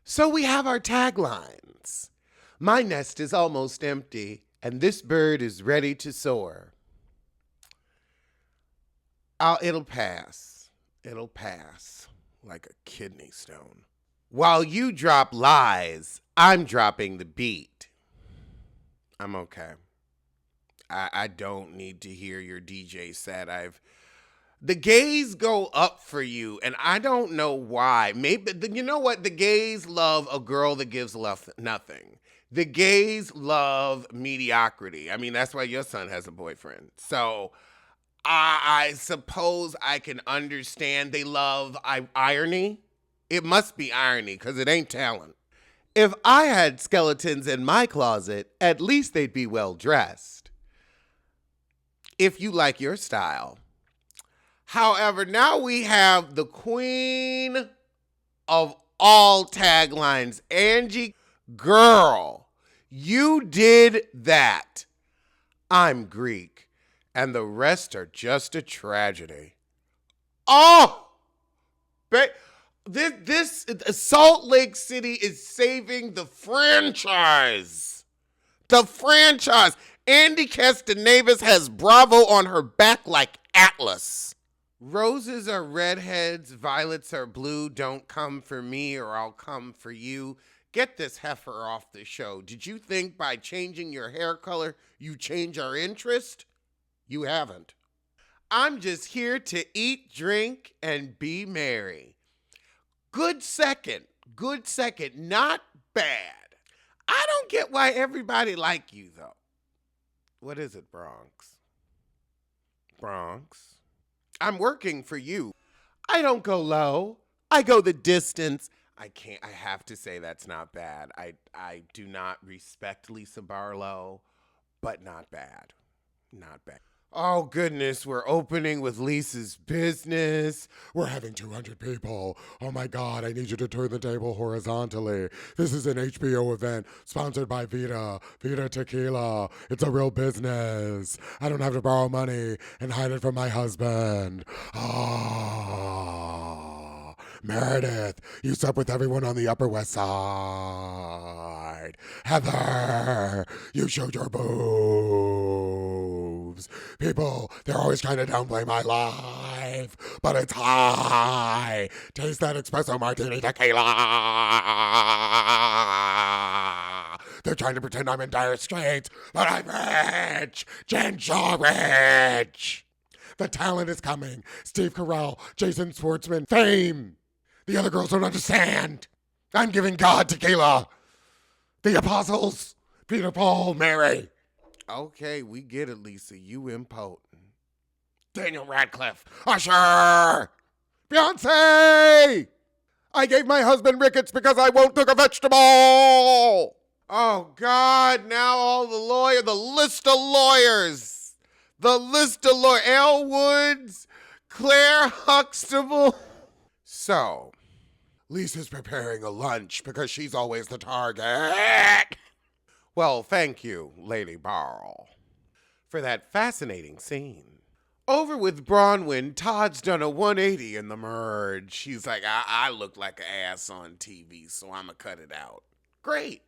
So we have our taglines. My nest is almost empty, and this bird is ready to soar. It'll pass. It'll pass like a kidney stone. While you drop lies, I'm dropping the beat. I'm okay. I don't need to hear your DJ set. The gays go up for you, and I don't know why. Maybe you know what? The gays love a girl that gives nothing. The gays love mediocrity. I mean, that's why your son has a boyfriend. So I suppose I can understand they love irony. It must be irony because it ain't talent. If I had skeletons in my closet, at least they'd be well dressed. If you like your style. However, now we have the queen of all taglines, Angie. Girl, you did that. I'm Greek, and the rest are just a tragedy. Oh, this Salt Lake City is saving the franchise. The franchise. Andy Castanevis has Bravo on her back like Atlas. Roses are redheads, violets are blue. Don't come for me or I'll come for you. Get this heifer off the show. Did you think by changing your hair color you change our interest? You haven't. I'm just here to eat, drink, and be merry. Good second, not bad. I don't get why everybody like you, though. What is it, Bronx? Bronx? I'm working for you. I don't go low. I go the distance. I have to say that's not bad. I do not respect Lisa Barlow, but not bad. Not bad. Oh, goodness, we're opening with Lisa's business. We're having 200 people. Oh, my God, I need you to turn the table horizontally. This is an HBO event sponsored by Vita Tequila. It's a real business. I don't have to borrow money and hide it from my husband. Ah, Meredith, you slept with everyone on the Upper West Side. Heather, you showed your boobs. People, they're always trying to downplay my life, but it's high. Taste that espresso martini tequila. They're trying to pretend I'm in dire straits, but I'm rich. Jen Shaw rich. The talent is coming. Steve Carell, Jason Schwartzman, fame. The other girls don't understand. I'm giving God tequila. The apostles, Peter, Paul, Mary. Okay, we get it, Lisa. You impotent. Daniel Radcliffe. Usher. Beyonce. I gave my husband rickets because I won't cook a vegetable. Oh, God. Now all the list of lawyers. Elle Woods, Claire Huxtable. So, Lisa's preparing a lunch because she's always the target. Well, thank you, Lady Barl, for that fascinating scene. Over with Bronwyn, Todd's done a 180 in the merge. She's like, I look like an ass on TV, so I'm going to cut it out. Great.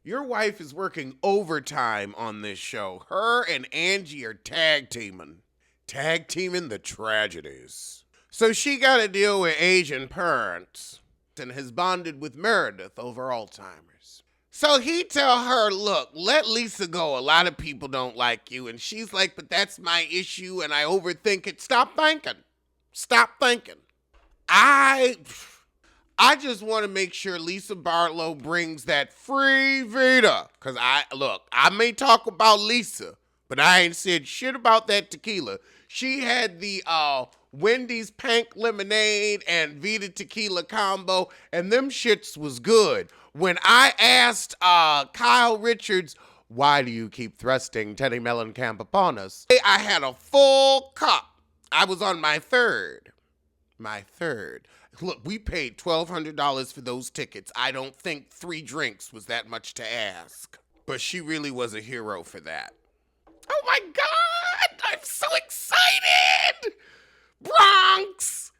Your wife is working overtime on this show. Her and Angie are tag teaming the tragedies. So she got to deal with aging parents and has bonded with Meredith over Alzheimer's. So he tell her, look, let Lisa go. A lot of people don't like you. And she's like, but that's my issue and I overthink it. Stop thinking. I just want to make sure Lisa Barlow brings that free Vita. Because I may talk about Lisa, but I ain't said shit about that tequila. She had the Wendy's Pink Lemonade and Vita Tequila combo, and them shits was good. When I asked Kyle Richards, why do you keep thrusting Teddy Mellencamp upon us? I had a full cup. I was on my third. Look, we paid $1,200 for those tickets. I don't think 3 drinks was that much to ask. But she really was a hero for that. Oh my God! I'm so excited! Bronx!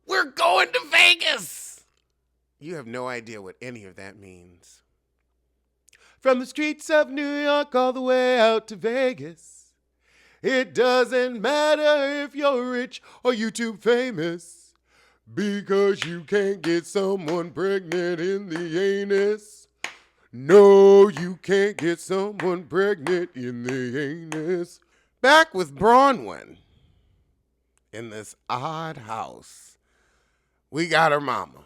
We're going to Vegas! You have no idea what any of that means. From the streets of New York all the way out to Vegas, it doesn't matter if you're rich or YouTube famous, because you can't get someone pregnant in the anus. No, you can't get someone pregnant in the anus. Back with Bronwyn in this odd house. We got her mama.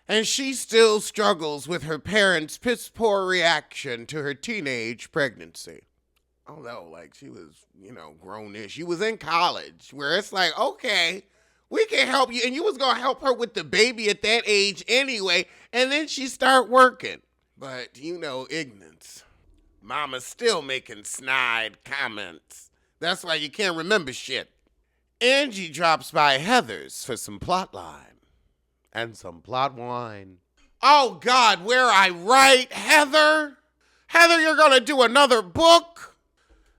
And she still struggles with her parents' piss-poor reaction to her teenage pregnancy. Although, like, she was, grown-ish. She was in college, where it's like, okay, we can help you. And you was going to help her with the baby at that age anyway. And then she start working. But, ignorance. Mama's still making snide comments. That's why you can't remember shit. Angie drops by Heather's for some plot line. And some plot wine. Oh, God, where I write, Heather? Heather, you're going to do another book?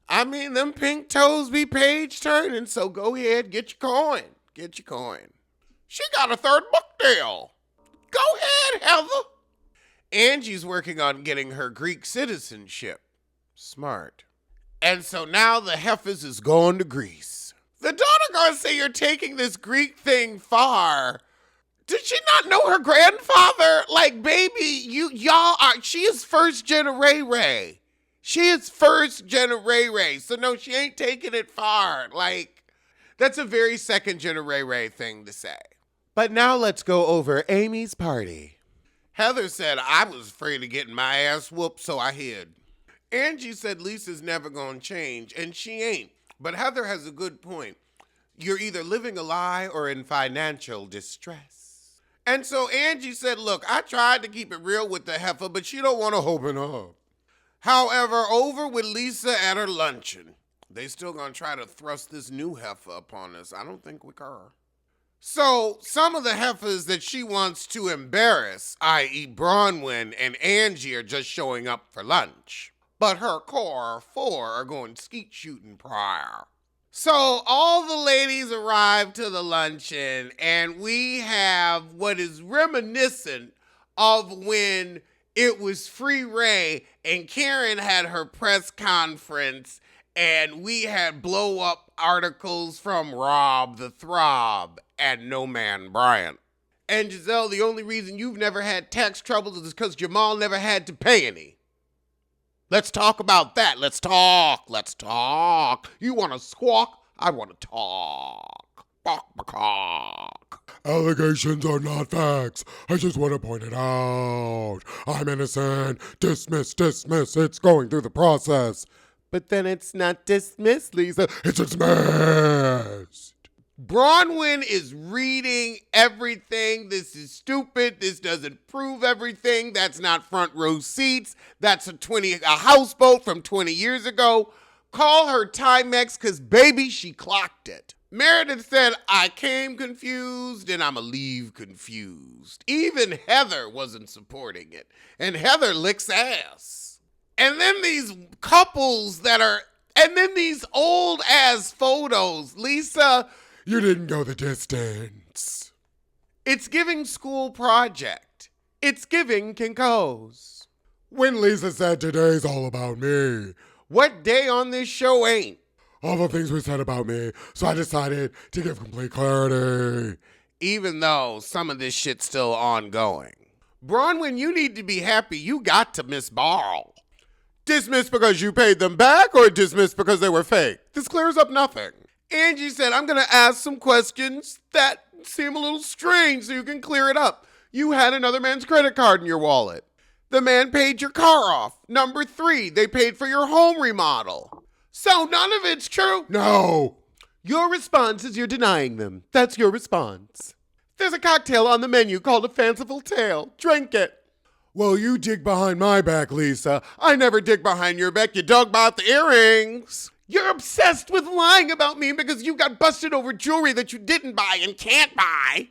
I mean, them pink toes be page turning, so go ahead, get your coin. Get your coin. She got a third book deal. Go ahead, Heather. Angie's working on getting her Greek citizenship. Smart. And so now the heifers is going to Greece. The daughter gonna say you're taking this Greek thing far. Did she not know her grandfather? Like, baby, she is first generation. She is first generation. So no, she ain't taking it far. Like, that's a very second generation thing to say. But now let's go over Amy's party. Heather said, I was afraid of getting my ass whooped, so I hid. Angie said Lisa's never gonna change, and she ain't. But Heather has a good point. You're either living a lie or in financial distress. And so Angie said, look, I tried to keep it real with the heifer, but she don't want to open up. However, over with Lisa at her luncheon. They still gonna try to thrust this new heifer upon us. I don't think we care. So some of the heifers that she wants to embarrass, i.e. Bronwyn and Angie, are just showing up for lunch. But her core 4 are going skeet shooting prior. So all the ladies arrive to the luncheon, and we have what is reminiscent of when it was Free Ray and Karen had her press conference, and we had blow-up articles from Rob the Throb and No Man Bryant. And Giselle, the only reason you've never had tax troubles is because Jamal never had to pay any. Let's talk about that. Let's talk. You want to squawk? I want to talk. Bawk. Allegations are not facts. I just want to point it out. I'm innocent. Dismiss. It's going through the process. But then it's not dismissed, Lisa. It's dismissed. Bronwyn is reading everything. This is stupid. This doesn't prove everything. That's not front row seats. That's a houseboat from 20 years ago. Call her Timex, because, baby, she clocked it. Meredith said, I came confused and I'ma leave confused. Even Heather wasn't supporting it. And Heather licks ass. And then these couples and then these old ass photos. Lisa, you didn't go the distance. It's giving school project. It's giving Kinko's. When Lisa said today's all about me. What day on this show ain't? All the things we said about me, so I decided to give complete clarity. Even though some of this shit's still ongoing. Bronwyn, you need to be happy you got to Miss Barl. Dismissed because you paid them back, or dismissed because they were fake? This clears up nothing. Angie said, I'm going to ask some questions that seem a little strange so you can clear it up. You had another man's credit card in your wallet. The man paid your car off. Number 3, they paid for your home remodel. So none of it's true? No. Your response is you're denying them. That's your response. There's a cocktail on the menu called a fanciful tale. Drink it. Well, you dig behind my back, Lisa. I never dig behind your back. You dug about the earrings. You're obsessed with lying about me because you got busted over jewelry that you didn't buy and can't buy.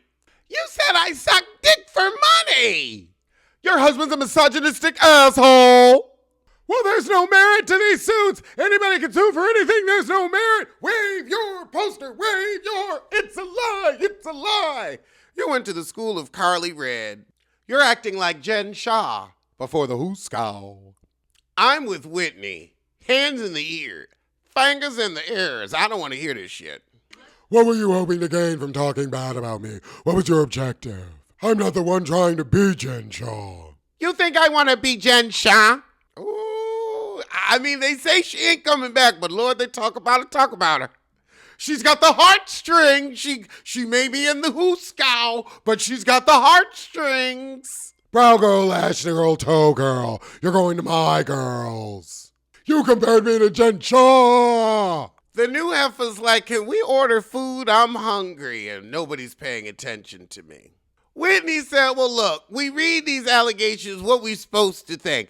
You said I suck dick for money. Your husband's a misogynistic asshole. Well, there's no merit to these suits. Anybody can sue for anything. There's no merit. Wave your poster. Wave your... It's a lie. It's a lie. You went to the school of Carly Red. You're acting like Jen Shah before the Hooskow. I'm with Whitney. Hands in the ear. Fingers in the ears. I don't want to hear this shit. What were you hoping to gain from talking bad about me? What was your objective? I'm not the one trying to be Jen Shaw. You think I want to be Jen Shah? Ooh, I mean, they say she ain't coming back, but Lord, they talk about her. She's got the heartstrings. She may be in the Hooskow, but she's got the heartstrings. Brow girl, Ashley girl, toe girl. You're going to my girls. You compared me to Jen Shaw. The new heifer's like, can we order food? I'm hungry, and nobody's paying attention to me. Whitney said, well, look, we read these allegations, what we supposed to think.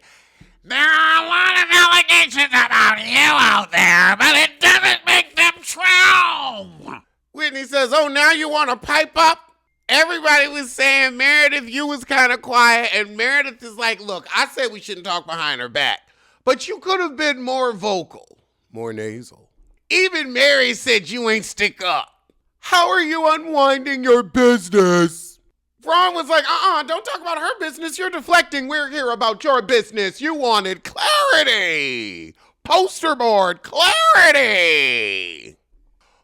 There are a lot of allegations about you out there, but it doesn't make them true. Whitney says, oh, now you want to pipe up? Everybody was saying, Meredith, you was kind of quiet, and Meredith is like, look, I said we shouldn't talk behind her back, but you could have been more vocal, more nasal. Even Mary said you ain't stick up. How are you unwinding your business? Ron was like, don't talk about her business. You're deflecting. We're here about your business. You wanted clarity. Poster board clarity.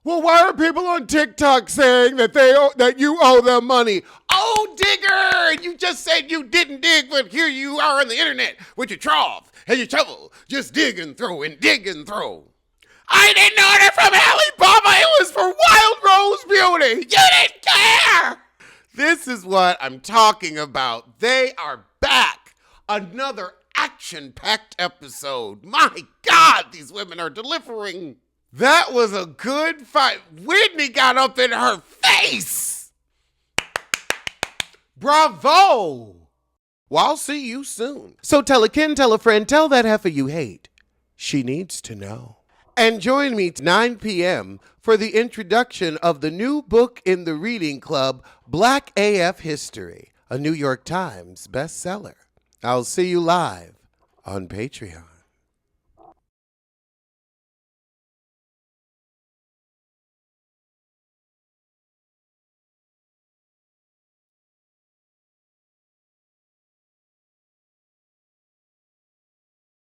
Well, why are people on TikTok saying that you owe them money? Oh, digger! You just said you didn't dig, but here you are on the internet with your trough and your shovel. Just dig and throw and dig and throw. I didn't order from Alibaba. It was for Wild Rose Beauty. You didn't care. This is what I'm talking about. They are back. Another action-packed episode. My God, these women are delivering. That was a good fight. Whitney got up in her face. Bravo. Well, I'll see you soon. So tell a kin, tell a friend, tell that heifer you hate. She needs to know. And join me at 9 p.m. for the introduction of the new book in the reading club, Black AF History, a New York Times bestseller. I'll see you live on Patreon.